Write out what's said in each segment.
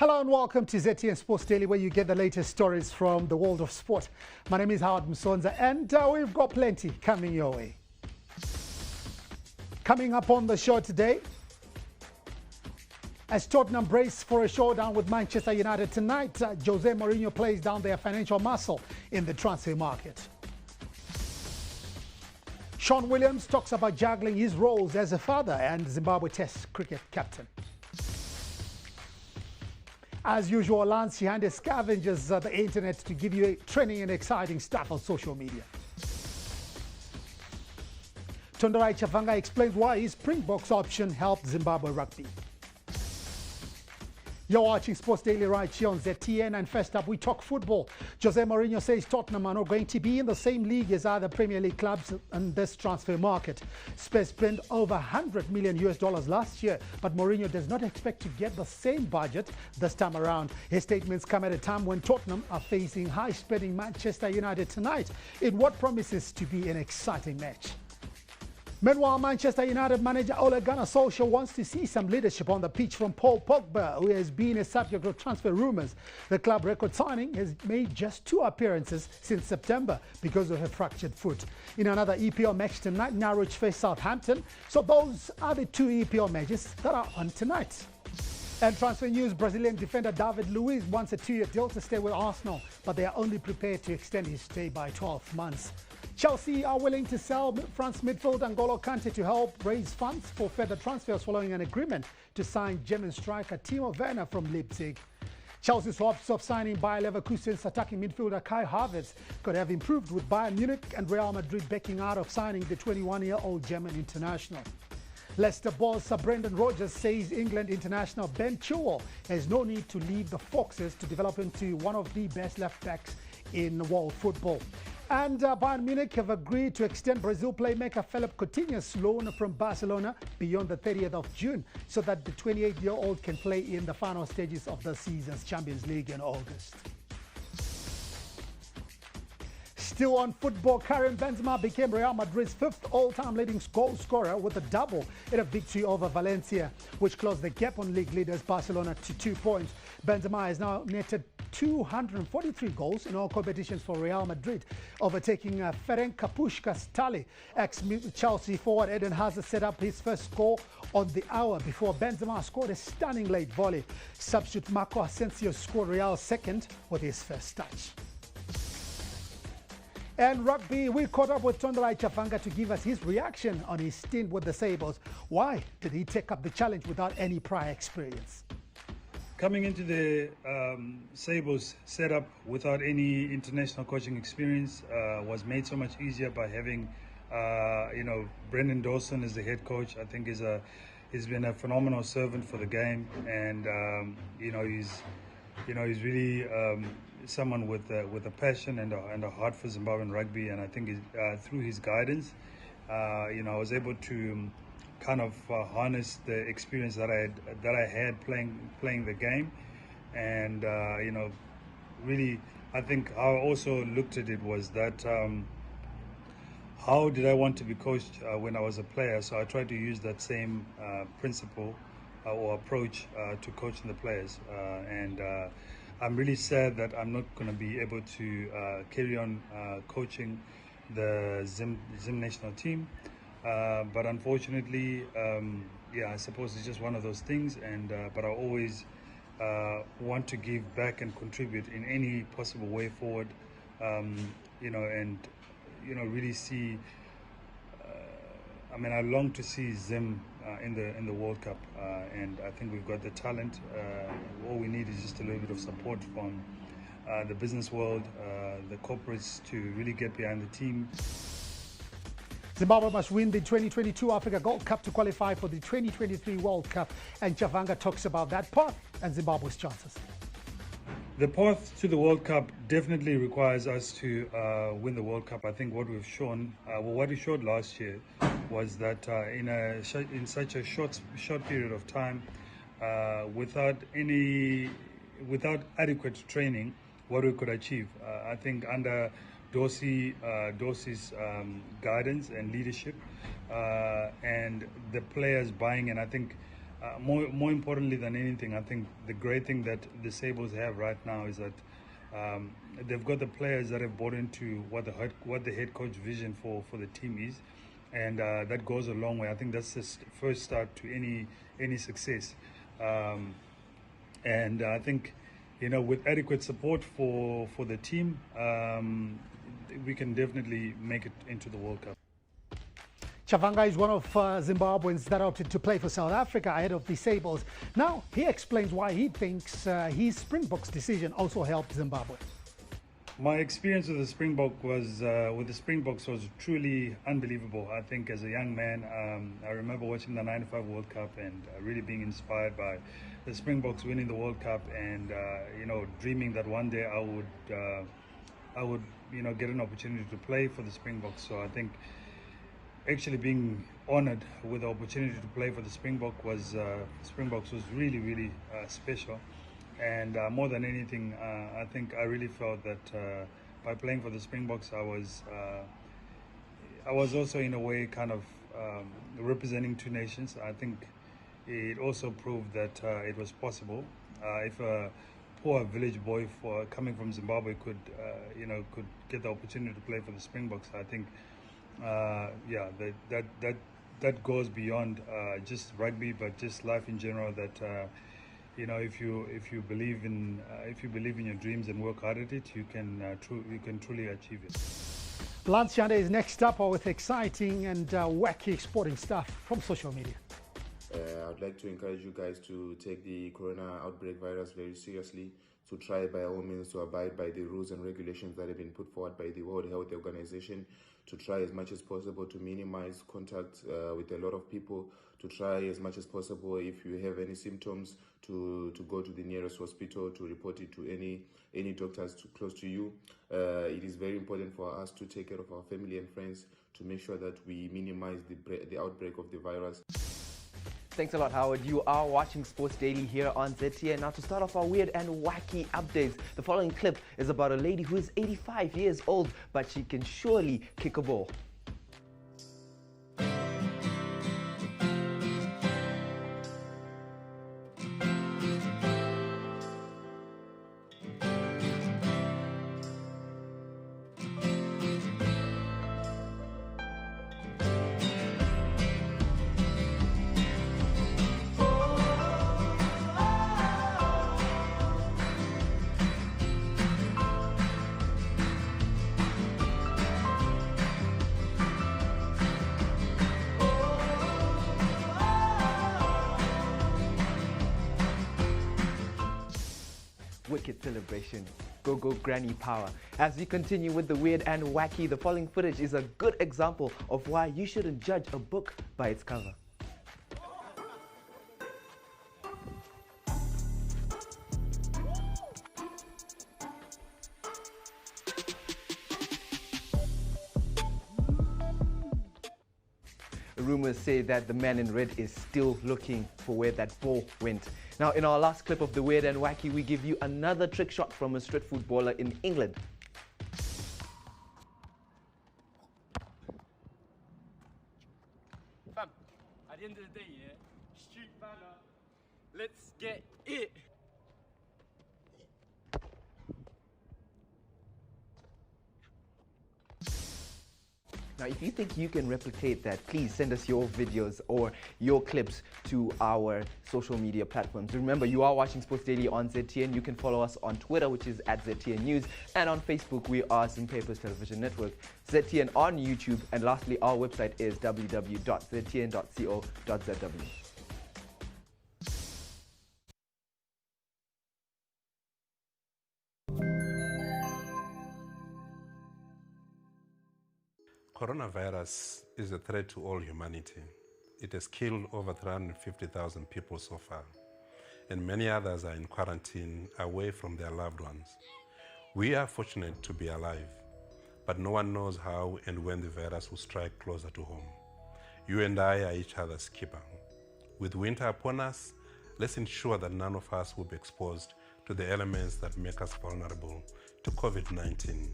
Hello and welcome to ZTN Sports Daily, where you get the latest stories from the world of sport. My name is Howard Msonza, and we've got plenty coming your way. Coming up on the show today, as Tottenham brace for a showdown with Manchester United tonight, Jose Mourinho plays down their financial muscle in the transfer market. Sean Williams talks about juggling his roles as a father and Zimbabwe Test cricket captain. As usual, Lance Chihande scavenges the internet to give you trending and exciting stuff on social media. Tondorai Chavanga explains why his Springboks option helped Zimbabwe Rugby. You're watching Sports Daily right here on ZTN, and first up we talk football. Jose Mourinho says Tottenham are not going to be in the same league as other Premier League clubs in this transfer market. Spurs spent over $100 million last year, but Mourinho does not expect to get the same budget this time around. His statements come at a time when Tottenham are facing high-spending Manchester United tonight in what promises to be an exciting match. Meanwhile, Manchester United manager Ole Gunnar Solskjaer wants to see some leadership on the pitch from Paul Pogba, who has been a subject of transfer rumours. The club record signing has made just 2 appearances since September because of a fractured foot. In another EPL match tonight, Norwich face Southampton. So those are the 2 EPL matches that are on tonight. And transfer news, Brazilian defender David Luiz wants a 2-year deal to stay with Arsenal, but they are only prepared to extend his stay by 12 months. Chelsea are willing to sell France midfield N'Golo Kante to help raise funds for further transfers following an agreement to sign German striker Timo Werner from Leipzig. Chelsea's hopes of signing Bayer Leverkusen's attacking midfielder Kai Havertz could have improved with Bayern Munich and Real Madrid backing out of signing the 21-year-old German international. Leicester boss Brendan Rodgers says England international Ben Chilwell has no need to leave the Foxes to develop into one of the best left-backs in world football. And Bayern Munich have agreed to extend Brazil playmaker Philippe Coutinho's loan from Barcelona beyond the 30th of June so that the 28-year-old can play in the final stages of the season's Champions League in August. Still on football, Karim Benzema became Real Madrid's 5th all-time leading goal scorer with a double in a victory over Valencia, which closed the gap on league leaders Barcelona to 2 points. Benzema has now netted 243 goals in all competitions for Real Madrid, overtaking Ferenc Puskás tally. Ex-Chelsea forward Eden Hazard set up his first goal on the hour before Benzema scored a stunning late volley. Substitute Marco Asensio scored Real's second with his first touch. And rugby, we caught up with Tondorai Chavanga to give us his reaction on his stint with the Sabres. Why did he take up the challenge without any prior experience? Coming into the Sabres setup without any international coaching experience was made so much easier by having, Brendan Dawson as the head coach. I think he's been a phenomenal servant for the game, and he's really someone with a passion and a heart for Zimbabwean rugby. And I think through his guidance, I was able to kind of harness the experience that I had playing the game, and really I think how I also looked at it was that how did I want to be coached when I was a player. So I tried to use that same principle or approach to coaching the players, and I'm really sad that I'm not going to be able to carry on coaching the Zim national team. But unfortunately, I suppose it's just one of those things. And but I always want to give back and contribute in any possible way forward. Really see. I long to see Zim in the World Cup, and I think we've got the talent. All we need is just a little bit of support from the business world, the corporates, to really get behind the team. Zimbabwe must win the 2022 Africa Gold Cup to qualify for the 2023 World Cup, and Chavanga talks about that path and Zimbabwe's chances. The path to the World Cup definitely requires us to win the World Cup. I think what we've shown, what we showed last year, was that in such a short period of time, without adequate training, what we could achieve. I think under Dorsey's guidance and leadership, and the players buying in, I think more importantly than anything, I think the great thing that the Sables have right now is that they've got the players that have bought into what the head coach vision for the team is, and that goes a long way. I think that's the first start to any success, and I think, you know, with adequate support for the team, we can definitely make it into the World Cup. Chavanga is one of Zimbabweans that opted to play for South Africa ahead of the Sables. Now, he explains why he thinks his Springboks decision also helped Zimbabwe. My experience with the Springboks was truly unbelievable. I think as a young man, I remember watching the '95 World Cup and really being inspired by the Springboks winning the World Cup, and you know, dreaming that one day I would you know, get an opportunity to play for the Springboks. So I think actually being honored with the opportunity to play for the Springboks was really special. And more than anything, I think I really felt that by playing for the Springboks, I was also in a way kind of representing two nations. I think it also proved that it was possible. If a poor village boy coming from Zimbabwe could get the opportunity to play for the Springboks, I think yeah, that goes beyond just rugby, but just life in general. That you know, if you believe in your dreams and work hard at it, you can truly achieve it. Lance Shande is next up with exciting and wacky sporting stuff from social media. I'd like to encourage you guys to take the corona outbreak virus very seriously, to try by all means to abide by the rules and regulations that have been put forward by the World Health Organization, to try as much as possible to minimize contact with a lot of people, to try as much as possible, if you have any symptoms, to go to the nearest hospital, to report it to any doctors close to you. It is very important for us to take care of our family and friends, to make sure that we minimize the outbreak of the virus. Thanks a lot, Howard. You are watching Sports Daily here on ZTN. Now, to start off our weird and wacky updates, the following clip is about a lady who is 85 years old, but she can surely kick a ball. Wicked celebration. Go, go, granny power. As we continue with the weird and wacky, the following footage is a good example of why you shouldn't judge a book by its cover. Rumors say that the man in red is still looking for where that ball went. Now, in our last clip of the weird and wacky, we give you another trick shot from a street footballer in England. Fam, at the end of the day, yeah, street banner, let's get it. Now, if you think you can replicate that, please send us your videos or your clips to our social media platforms. Remember, you are watching Sports Daily on ZTN. You can follow us on Twitter, which is @ZTN News, and on Facebook, we are Zim Papers Television Network. ZTN on YouTube, and lastly, our website is www.ztn.co.zw. Coronavirus is a threat to all humanity. It has killed over 350,000 people so far, and many others are in quarantine away from their loved ones. We are fortunate to be alive, but no one knows how and when the virus will strike closer to home. You and I are each other's keeper. With winter upon us, let's ensure that none of us will be exposed to the elements that make us vulnerable to COVID-19.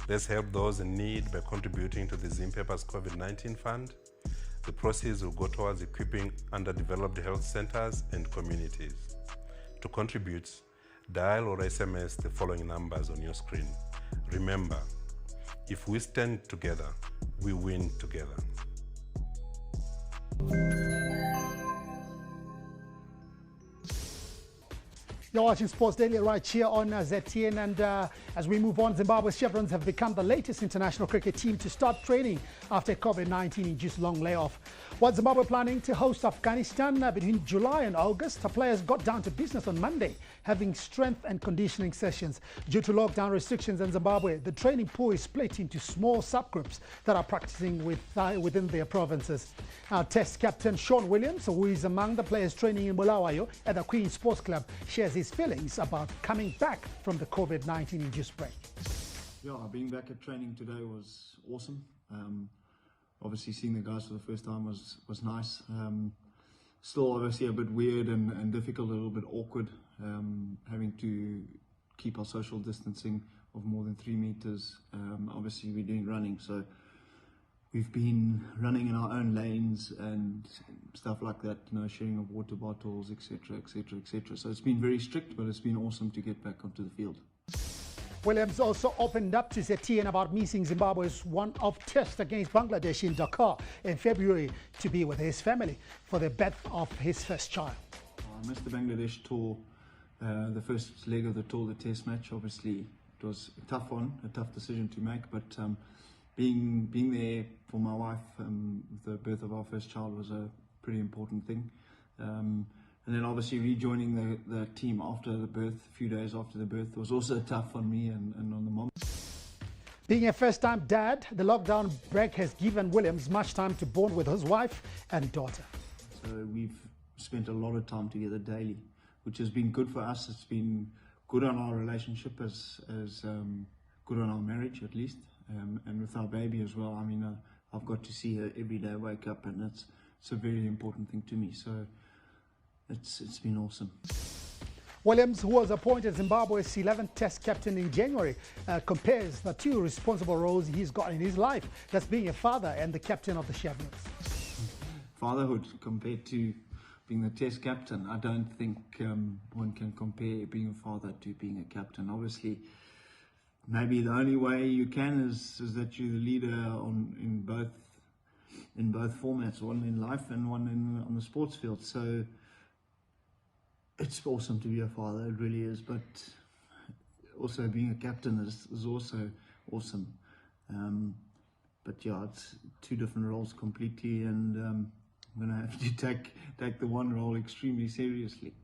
Let's help those in need by contributing to the Zim Papers COVID-19 Fund. The proceeds will go towards equipping underdeveloped health centers and communities. To contribute, dial or SMS the following numbers on your screen. Remember, if we stand together, we win together. You're watching Sports Daily right here on ZTN, and as we move on, Zimbabwe's Chevrons have become the latest international cricket team to start training after a COVID-19-induced long layoff. While Zimbabwe planning to host Afghanistan between July and August, the players got down to business on Monday, having strength and conditioning sessions. Due to lockdown restrictions in Zimbabwe, the training pool is split into small subgroups that are practicing within their provinces. Our Test captain Sean Williams, who is among the players training in Bulawayo at the Queen Sports Club, shares his feelings about coming back from the COVID-19-induced break. Yeah, being back at training today was awesome. Obviously seeing the guys for the first time was nice. Still obviously a bit weird and difficult, a little bit awkward, having to keep our social distancing of more than 3 meters. Obviously we're doing running, so we've been running in our own lanes and stuff like that, you know, sharing of water bottles, etc, etc, etc. So it's been very strict, but it's been awesome to get back onto the field. Williams also opened up to ZTN about missing Zimbabwe's one-off test against Bangladesh in Dhaka in February to be with his family for the birth of his first child. I missed the Bangladesh tour, the first leg of the tour, the test match. Obviously it was a tough one, a tough decision to make, but being there for my wife, the birth of our first child was a pretty important thing. And then obviously rejoining the team after the birth, a few days after the birth, was also tough on me and on the mom. Being a first-time dad, the lockdown break has given Williams much time to bond with his wife and daughter. So we've spent a lot of time together daily, which has been good for us. It's been good on our relationship, as good on our marriage at least, and with our baby as well. I mean, I've got to see her every day wake up, and it's a very important thing to me. So it's been awesome. Williams, who was appointed Zimbabwe's 11th Test captain in January, compares the two responsible roles he's got in his life. That's being a father and the captain of the Chevrons. Fatherhood compared to being the Test captain, I don't think one can compare being a father to being a captain. Obviously, maybe the only way you can is that you're the leader in both formats, one in life and one on the sports field. So it's awesome to be a father, it really is, but also being a captain is also awesome. But yeah, it's two different roles completely, and I'm going to have to take the one role extremely seriously.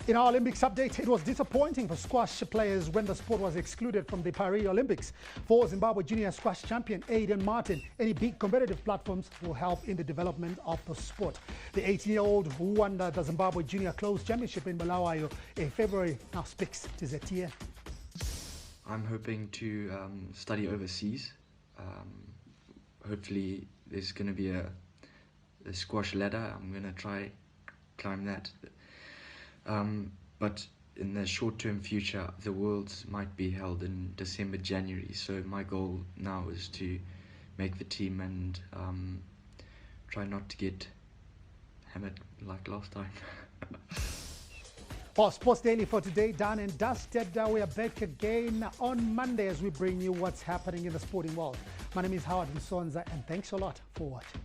In our Olympics update, it was disappointing for squash players when the sport was excluded from the Paris Olympics. For Zimbabwe junior squash champion Aiden Martin, any big competitive platforms will help in the development of the sport. The 18-year-old who won the Zimbabwe Junior Closed Championship in Bulawayo in February now speaks to ZTN. I'm hoping to study overseas. Hopefully there's going to be a squash ladder. I'm going to try climb that. But in the short-term future, the Worlds might be held in December, January. So my goal now is to make the team and try not to get hammered like last time. For Sports Daily for today, done and dusted. We are back again on Monday as we bring you what's happening in the sporting world. My name is Howard Nsonza, and thanks a lot for watching.